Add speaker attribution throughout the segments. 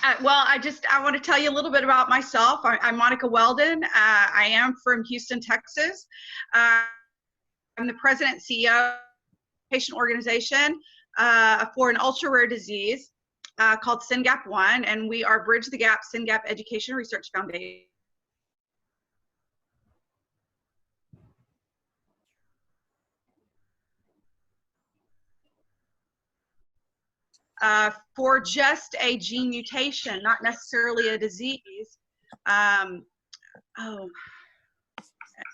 Speaker 1: Well, I want to tell you a little bit about myself. I'm Monica Weldon. I am from Houston, Texas. I'm the president and CEO of a patient organization for an ultra rare disease called SYNGAP 1, and we are Bridge the Gap SYNGAP Education Research Foundation. For just a gene mutation, not necessarily a disease. Let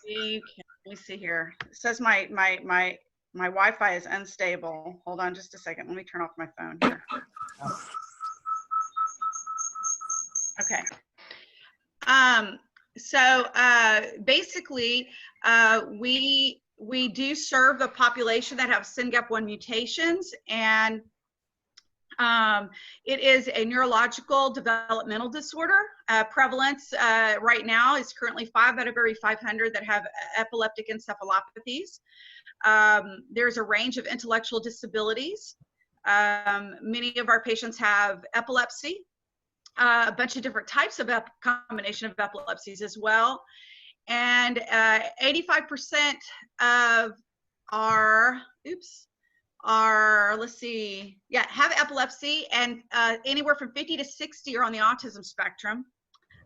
Speaker 1: me see here. It says my Wi-Fi is unstable. Hold on just a second. Let me turn off my phone here. Okay. Basically, we do serve the population that have SYNGAP 1 mutations, and it is a neurological developmental disorder. Prevalence right now is currently 5 out of every 500 that have epileptic encephalopathies. There's a range of intellectual disabilities. Many of our patients have epilepsy, a bunch of different types of combination of epilepsies as well. And 85% of our, have epilepsy, and anywhere from 50 to 60 are on the autism spectrum.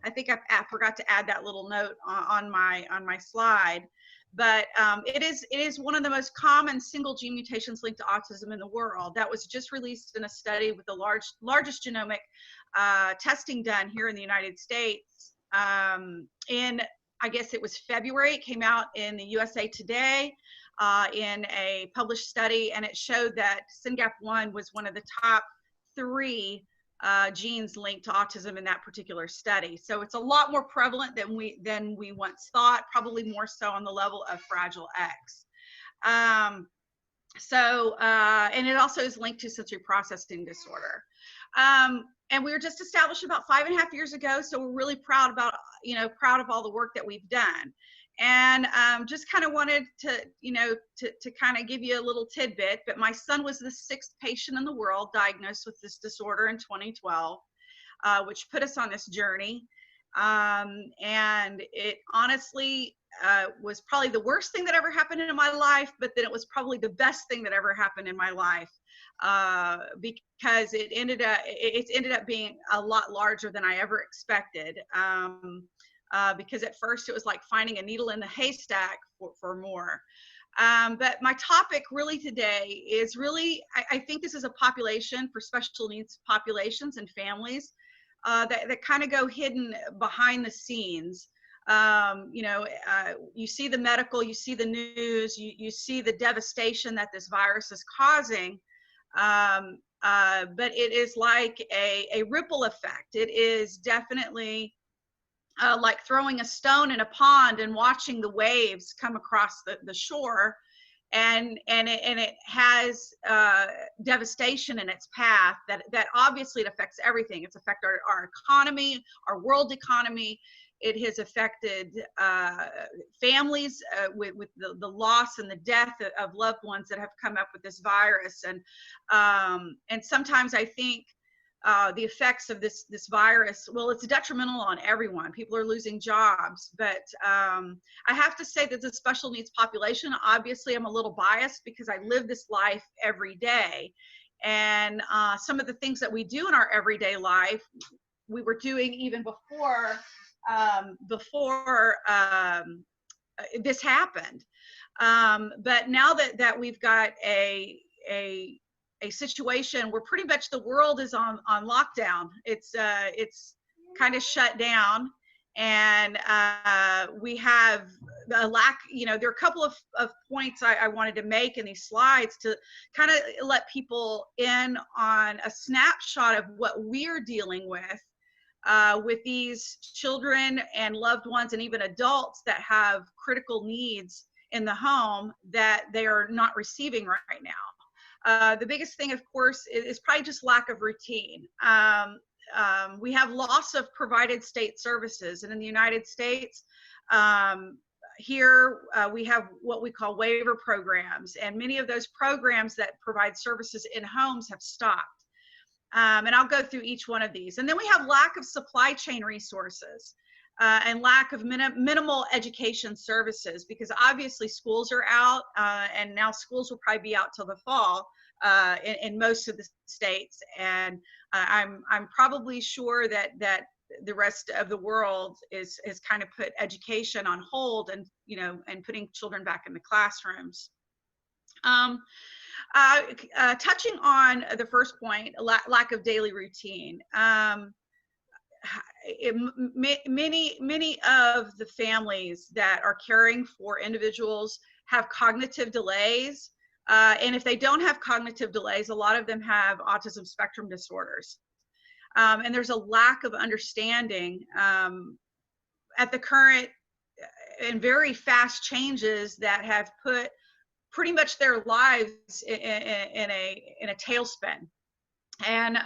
Speaker 1: I think I forgot to add that little note on my slide, but it is one of the most common single gene mutations linked to autism in the world. That was just released in a study with the largest genomic testing done here in the United States. I guess it was February. It came out in the USA Today in a published study, and it showed that SYNGAP 1 was one of the top 3 genes linked to autism in that particular study. So it's a lot more prevalent than we once thought, probably more so on the level of Fragile X. And it also is linked to sensory processing disorder. And we were just established about 5.5 years ago, so we're really proud of all the work that we've done. And just kind of wanted to kind of give you a little tidbit, but my son was the 6th patient in the world diagnosed with this disorder in 2012, which put us on this journey. And it honestly was probably the worst thing that ever happened in my life, but then it was probably the best thing that ever happened in my life, because it ended up being a lot larger than I ever expected. Because at first it was like finding a needle in the haystack for more. But my topic really today is really, I think this is a population for special needs populations and families that kind of go hidden behind the scenes. You see the medical, you see the news, you see the devastation that this virus is causing, but it is like a ripple effect. It is definitely like throwing a stone in a pond and watching the waves come across the shore, and it has devastation in its path that obviously it affects everything. It's affected our economy, our world economy. It has affected families with the loss and the death of loved ones that have come up with this virus. And sometimes I think the effects of this virus, well, it's detrimental on everyone. People are losing jobs, but I have to say that the special needs population, obviously I'm a little biased because I live this life every day. And some of the things that we do in our everyday life, we were doing even before this happened. But now that we've got a situation where pretty much the world is on lockdown, it's kind of shut down, and we have a lack, there are a couple of points I wanted to make in these slides to kind of let people in on a snapshot of what we're dealing with these children and loved ones and even adults that have critical needs in the home that they are not receiving right now. The biggest thing, of course, is probably just lack of routine. We have loss of provided state services, and in the United States, here we have what we call waiver programs, and many of those programs that provide services in homes have stopped. And I'll go through each one of these. And then we have lack of supply chain resources. And lack of minimal education services, because obviously schools are out, and now schools will probably be out till the fall in most of the states. And I'm probably sure that the rest of the world is kind of put education on hold, and and putting children back in the classrooms. Touching on the first point, lack of daily routine. Many of the families that are caring for individuals have cognitive delays, and if they don't have cognitive delays, a lot of them have autism spectrum disorders, and there's a lack of understanding at the current and very fast changes that have put pretty much their lives in a tailspin. And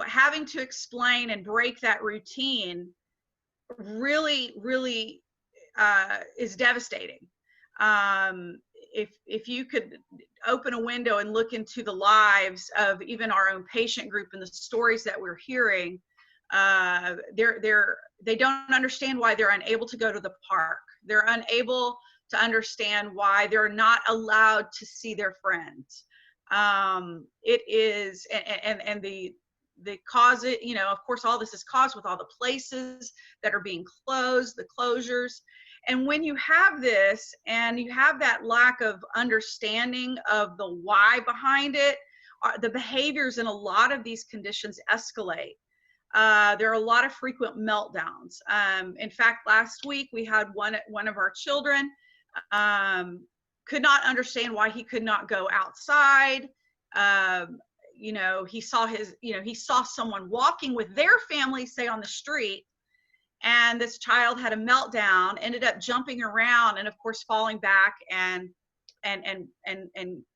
Speaker 1: having to explain and break that routine really is devastating. If you could open a window and look into the lives of even our own patient group and the stories that we're hearing, they don't understand why they're unable to go to the park. They're unable to understand why they're not allowed to see their friends. It is, and the cause, of course, all this is caused with all the places that are being closed, the closures. And when you have this and you have that lack of understanding of the why behind it, the behaviors in a lot of these conditions escalate. There are a lot of frequent meltdowns. In fact, last week we had one of our children could not understand why he could not go outside. He saw someone walking with their family, say on the street, and this child had a meltdown, ended up jumping around, and of course falling back and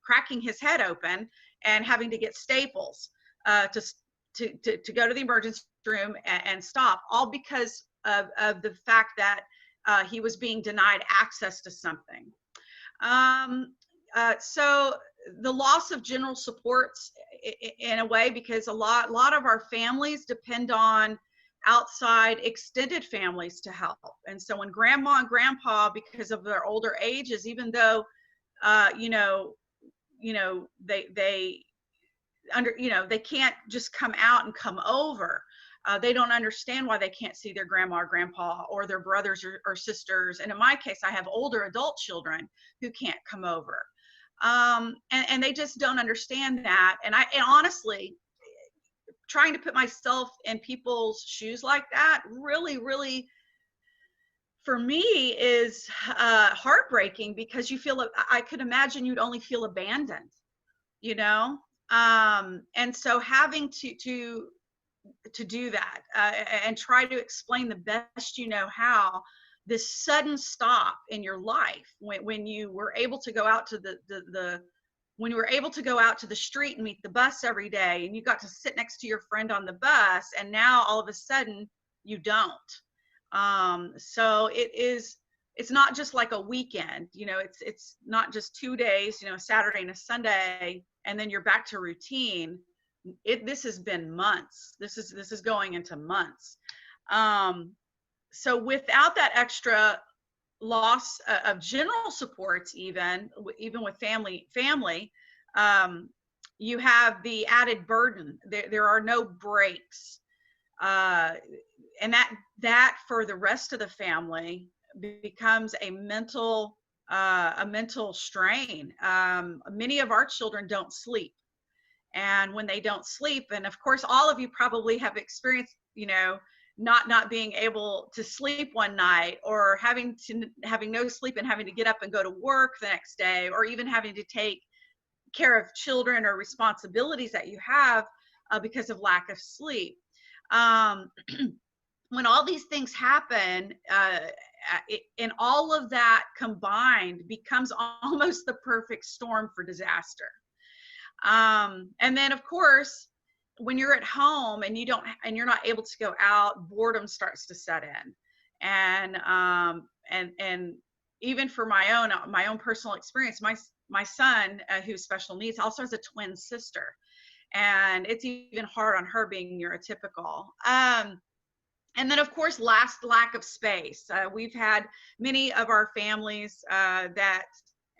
Speaker 1: cracking his head open and having to get staples to go to the emergency room and stop, all because of the fact that he was being denied access to something. So the loss of general supports in a way, because a lot of our families depend on outside extended families to help. And so when grandma and grandpa, because of their older ages, even though they can't just come out and come over, they don't understand why they can't see their grandma or grandpa or their brothers or sisters. And in my case, I have older adult children who can't come over. And they just don't understand that. And honestly, trying to put myself in people's shoes like that really, for me, is heartbreaking, because you feel, I could imagine you'd only feel abandoned, and so having to do that and try to explain the best how this sudden stop in your life, when you were able to go out to when you were able to go out to the street and meet the bus every day, and you got to sit next to your friend on the bus, and now all of a sudden you don't. So it's not just like a weekend, it's not just 2 days, a Saturday and a Sunday, and then you're back to routine. This has been months. This is going into months. So without that extra loss of general supports, even with family, you have the added burden. There are no breaks, and that for the rest of the family becomes a mental strain. Many of our children don't sleep, and when they don't sleep, and of course all of you probably have experienced, not being able to sleep one night, or having no sleep and having to get up and go to work the next day, or even having to take care of children or responsibilities that you have because of lack of sleep. When all these things happen, and all of that combined becomes almost the perfect storm for disaster. And then of course, when you're at home and you're not able to go out, boredom starts to set in. And even for my own personal experience, my son, who's special needs, also has a twin sister. and it's even hard on her being neurotypical. And then, of course, lack of space. We've had many of our families that,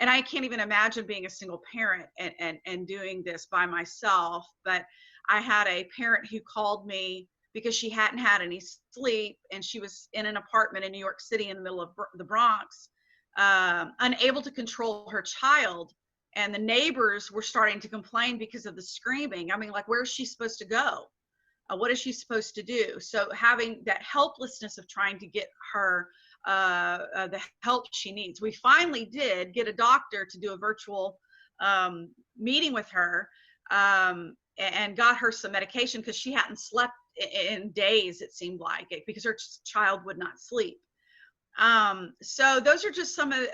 Speaker 1: and I can't even imagine being a single parent and doing this by myself, but I had a parent who called me because she hadn't had any sleep, and she was in an apartment in New York City in the middle of the Bronx, unable to control her child. And the neighbors were starting to complain because of the screaming. I mean, like, where is she supposed to go? What is she supposed to do? So having that helplessness of trying to get her the help she needs. We finally did get a doctor to do a virtual meeting with her, and got her some medication because she hadn't slept in days, it seemed like it, because her child would not sleep. So those are just some of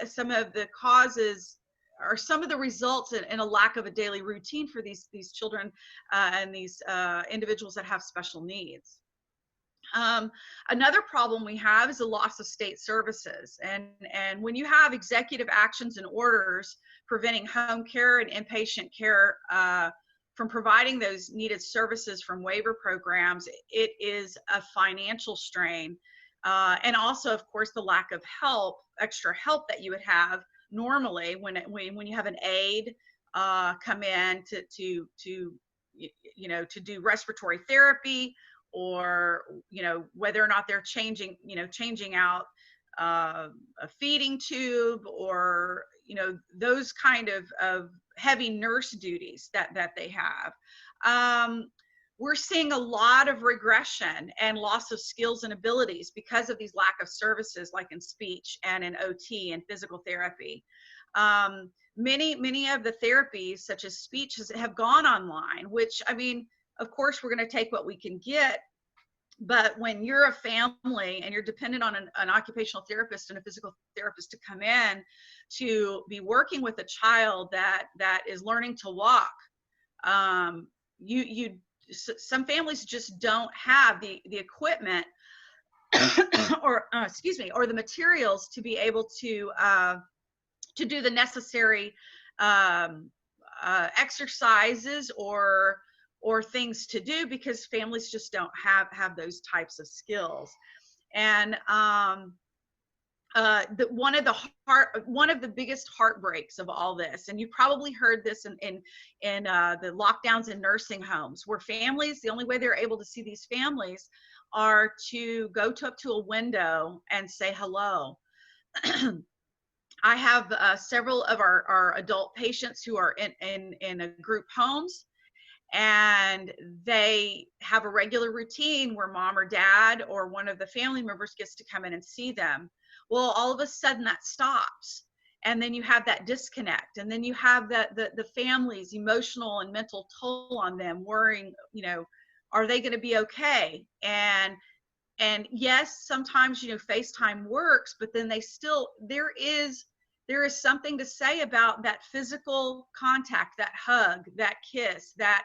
Speaker 1: the causes, or some of the results in a lack of a daily routine for these children and these individuals that have special needs. Another problem we have is the loss of state services. And when you have executive actions and orders preventing home care and inpatient care from providing those needed services from waiver programs, it is a financial strain. And also, of course, the lack of help, extra help that you would have normally when you have an aide come in to do respiratory therapy, or whether or not they're changing out a feeding tube, or those kind of heavy nurse duties that they have. We're seeing a lot of regression and loss of skills and abilities because of these lack of services, like in speech and in OT and physical therapy. Many of the therapies, such as speech, have gone online, which, I mean, of course, we're going to take what we can get. But when you're a family and you're dependent on an occupational therapist and a physical therapist to come in to be working with a child that is learning to walk, some families just don't have the equipment or or the materials to be able to do the necessary exercises or things to do, because families just don't have those types of skills. And one of the biggest heartbreaks of all this, and you probably heard this in the lockdowns in nursing homes, where families, the only way they're able to see these families are to go up to a window and say hello. I have several of our adult patients who are in a group homes, and they have a regular routine where mom or dad or one of the family members gets to come in and see them. Well, all of a sudden that stops, and then you have that disconnect, and then you have the family's emotional and mental toll on them, worrying, are they going to be okay? And yes, sometimes FaceTime works, but then there is something to say about that physical contact, that hug, that kiss, that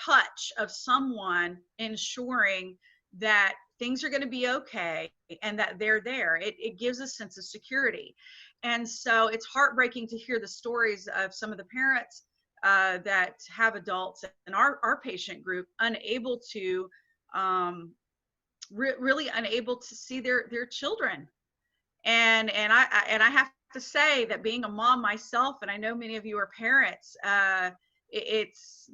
Speaker 1: touch of someone, ensuring that things are going to be okay and that they're there. It gives a sense of security. And so it's heartbreaking to hear the stories of some of the parents that have adults in our patient group unable to really unable to see their children. And I have to say that, being a mom myself, and I know many of you are parents,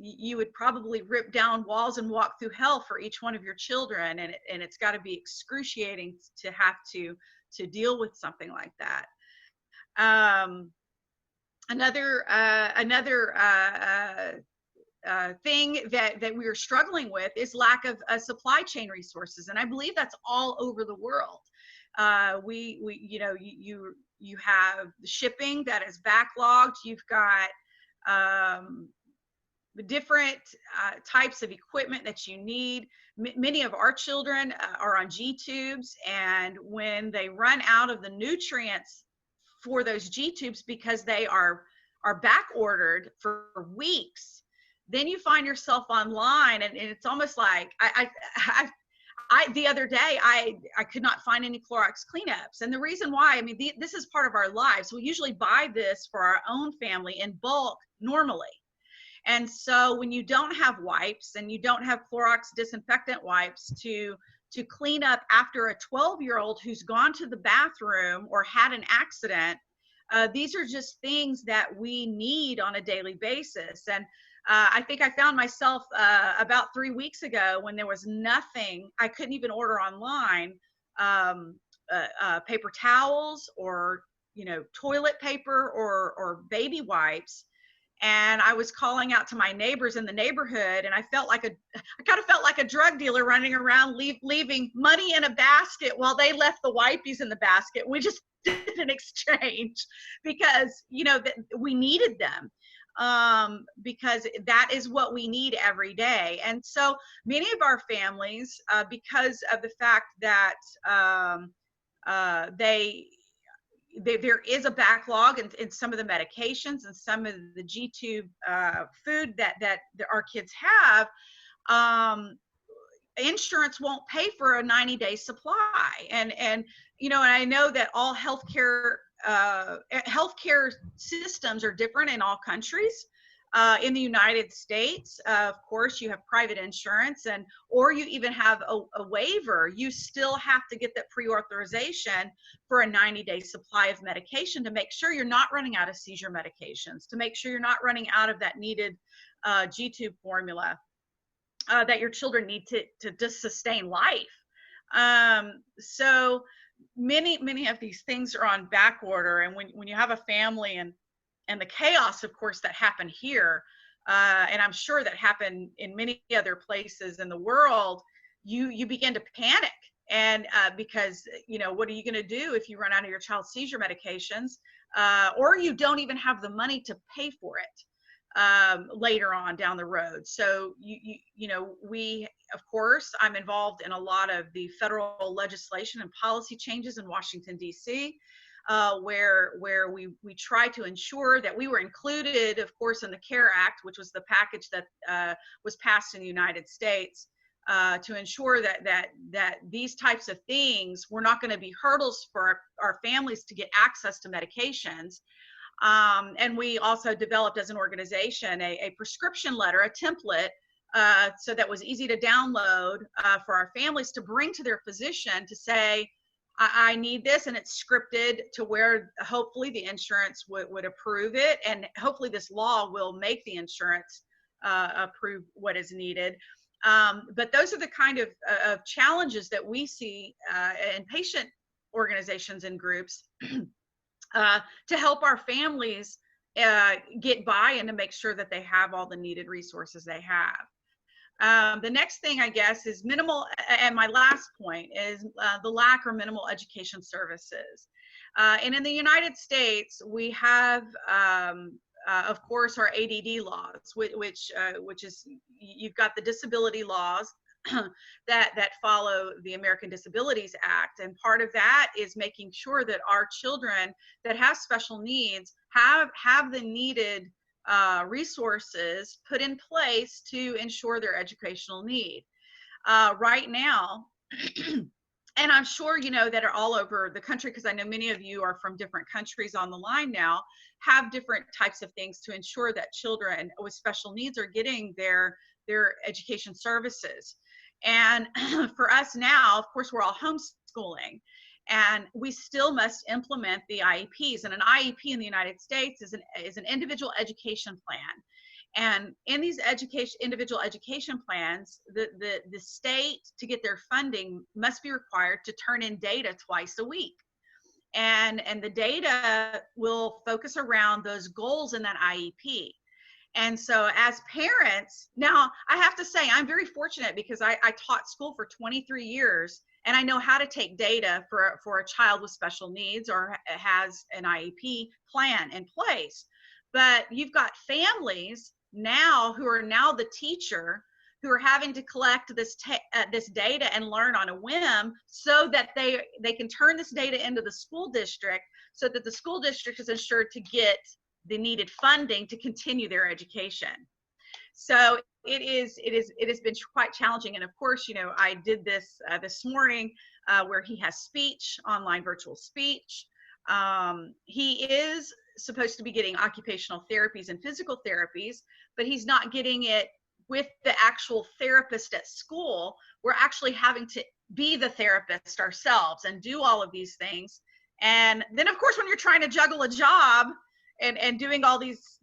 Speaker 1: you would probably rip down walls and walk through hell for each one of your children, and it's got to be excruciating to have to deal with something like that. Another thing that we are struggling with is lack of supply chain resources, and I believe that's all over the world. You have the shipping that is backlogged. You've got the different types of equipment that you need. Many of our children are on G-tubes, and when they run out of the nutrients for those G-tubes, because they are back ordered for weeks, then you find yourself online, and it's almost like the other day, I could not find any Clorox cleanups. And the reason why, I mean, this is part of our lives. We usually buy this for our own family in bulk normally. And so when you don't have wipes and you don't have Clorox disinfectant wipes to clean up after a 12-year-old who's gone to the bathroom or had an accident, these are just things that we need on a daily basis. And I think I found myself about 3 weeks ago when there was nothing, I couldn't even order online, paper towels or, toilet paper or baby wipes. And I was calling out to my neighbors in the neighborhood, and I kind of felt like a drug dealer running around leaving money in a basket while they left the wipies in the basket. We just did an exchange because, we needed them, because that is what we need every day. And so many of our families, because of the fact that there is a backlog in some of the medications and some of the G-tube food that our kids have, insurance won't pay for a 90-day supply. And I know that all healthcare systems are different in all countries. In the United States, of course, you have private insurance, or you even have a waiver. You still have to get that pre-authorization for a 90-day supply of medication to make sure you're not running out of seizure medications, to make sure you're not running out of that needed G-tube formula that your children need to just sustain life. So many of these things are on back order. And when you have a family and the chaos, of course, that happened here, and I'm sure that happened in many other places in the world, you begin to panic. And because, what are you going to do if you run out of your child's seizure medications, or you don't even have the money to pay for it later on down the road? So, we, of course, I'm involved in a lot of the federal legislation and policy changes in Washington, D.C., where we try to ensure that we were included, of course, in the CARE Act, which was the package that was passed in the United States, to ensure that these types of things were not going to be hurdles for our families to get access to medications. And we also developed as an organization a prescription letter, a template, so that was easy to download for our families to bring to their physician to say, I need this, and it's scripted to where hopefully the insurance would approve it, and hopefully this law will make the insurance approve what is needed. But those are the kind of challenges that we see in patient organizations and groups to help our families get by and to make sure that they have all the needed resources they have. The next thing, I guess, is minimal, and my last point is the lack or minimal education services. And in the United States, we have, of course, our ADD laws, which is, you've got the disability laws that follow the American Disabilities Act. And part of that is making sure that our children that have special needs have the needed resources put in place to ensure their educational need. Right now, and I'm sure that are all over the country, because I know many of you are from different countries on the line now, have different types of things to ensure that children with special needs are getting their education services. And for us now, of course, we're all homeschooling, and we still must implement the IEPs. And an IEP in the United States is an individual education plan. And in these individual education plans, the state, to get their funding, must be required to turn in data twice a week. And the data will focus around those goals in that IEP. And so as parents, now I have to say I'm very fortunate because I taught school for 23 years, and I know how to take data for a child with special needs or has an IEP plan in place. But you've got families now who are now the teacher who are having to collect this data and learn on a whim, so that they can turn this data into the school district, so that the school district is assured to get the needed funding to continue their education. So it has been quite challenging. And of course, I did this this morning where he has speech, online virtual speech. He is supposed to be getting occupational therapies and physical therapies, but he's not getting it with the actual therapist at school. We're actually having to be the therapist ourselves and do all of these things. And then, of course, when you're trying to juggle a job and doing all these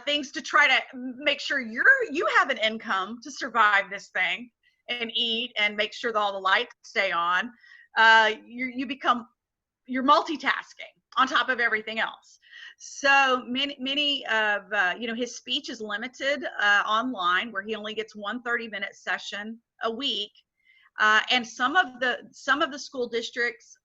Speaker 1: things to try to make sure you have an income to survive this thing and eat and make sure that all the lights stay on, you're multitasking on top of everything else. So many of his speech is limited online, where he only gets one 30-minute session a week. And some of the school districts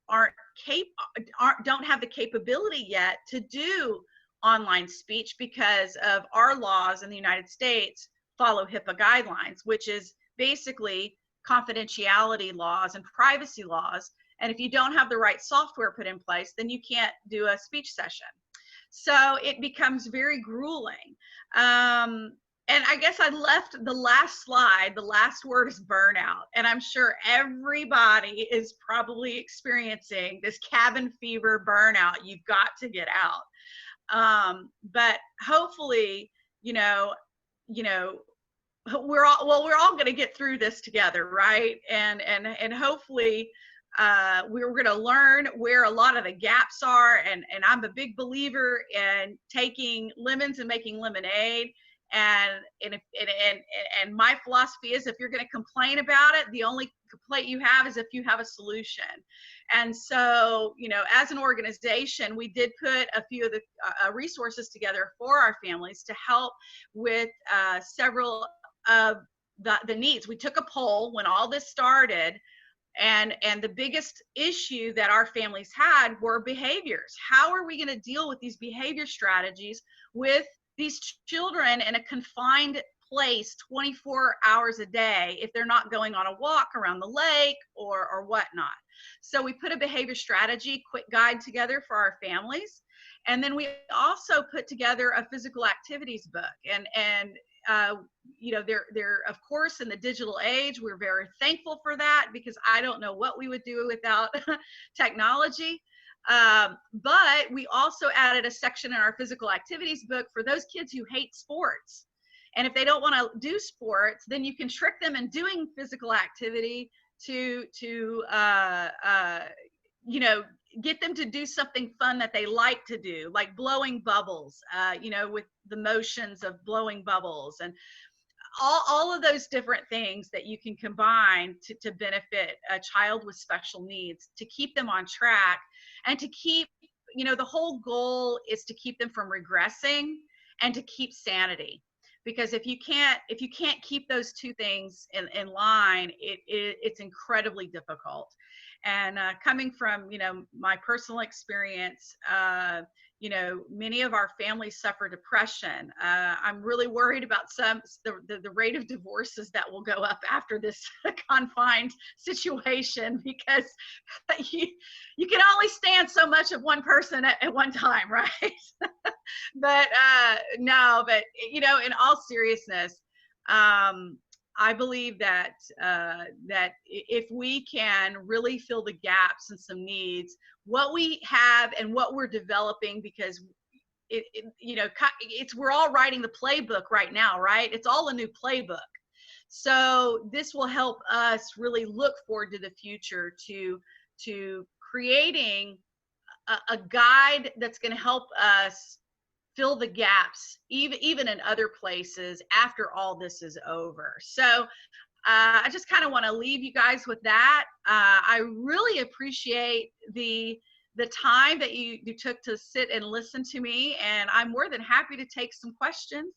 Speaker 1: don't have the capability yet to do online speech, because of our laws in the United States follow HIPAA guidelines, which is basically confidentiality laws and privacy laws. And if you don't have the right software put in place, then you can't do a speech session. So it becomes very grueling. And I guess I left the last slide, the last word is burnout. And I'm sure everybody is probably experiencing this cabin fever burnout. You've got to get out. But hopefully, we're all going to get through this together, right? And hopefully we're going to learn where a lot of the gaps are. And I'm a big believer in taking lemons and making lemonade. And my philosophy is, if you're going to complain about it, the only complaint you have is if you have a solution. And so, as an organization, we did put a few of the resources together for our families to help with several of the needs. We took a poll when all this started, and the biggest issue that our families had were behaviors. How are we going to deal with these behavior strategies with these children in a confined place 24 hours a day if they're not going on a walk around the lake or whatnot? So we put a behavior strategy quick guide together for our families. And then we also put together a physical activities book. And they're of course in the digital age. We're very thankful for that, because I don't know what we would do without technology. But we also added a section in our physical activities book for those kids who hate sports. And if they don't want to do sports, then you can trick them in doing physical activity to get them to do something fun that they like to do, like blowing bubbles, with the motions of blowing bubbles, and all of those different things that you can combine to benefit a child with special needs, to keep them on track, and to keep, the whole goal is to keep them from regressing and to keep sanity. Because if you can't keep those two things in line, it's incredibly difficult. And coming from my personal experience, many of our families suffer depression. I'm really worried about the rate of divorces that will go up after this confined situation, because you can only stand so much of one person at one time, right? But in all seriousness, I believe that if we can really fill the gaps and some needs, what we have and what we're developing, because we're all writing the playbook right now, right? It's all a new playbook. So this will help us really look forward to the future, to creating a guide that's going to help us fill the gaps, even in other places after all this is over. So I just kind of want to leave you guys with that. I really appreciate the time that you took to sit and listen to me, and I'm more than happy to take some questions.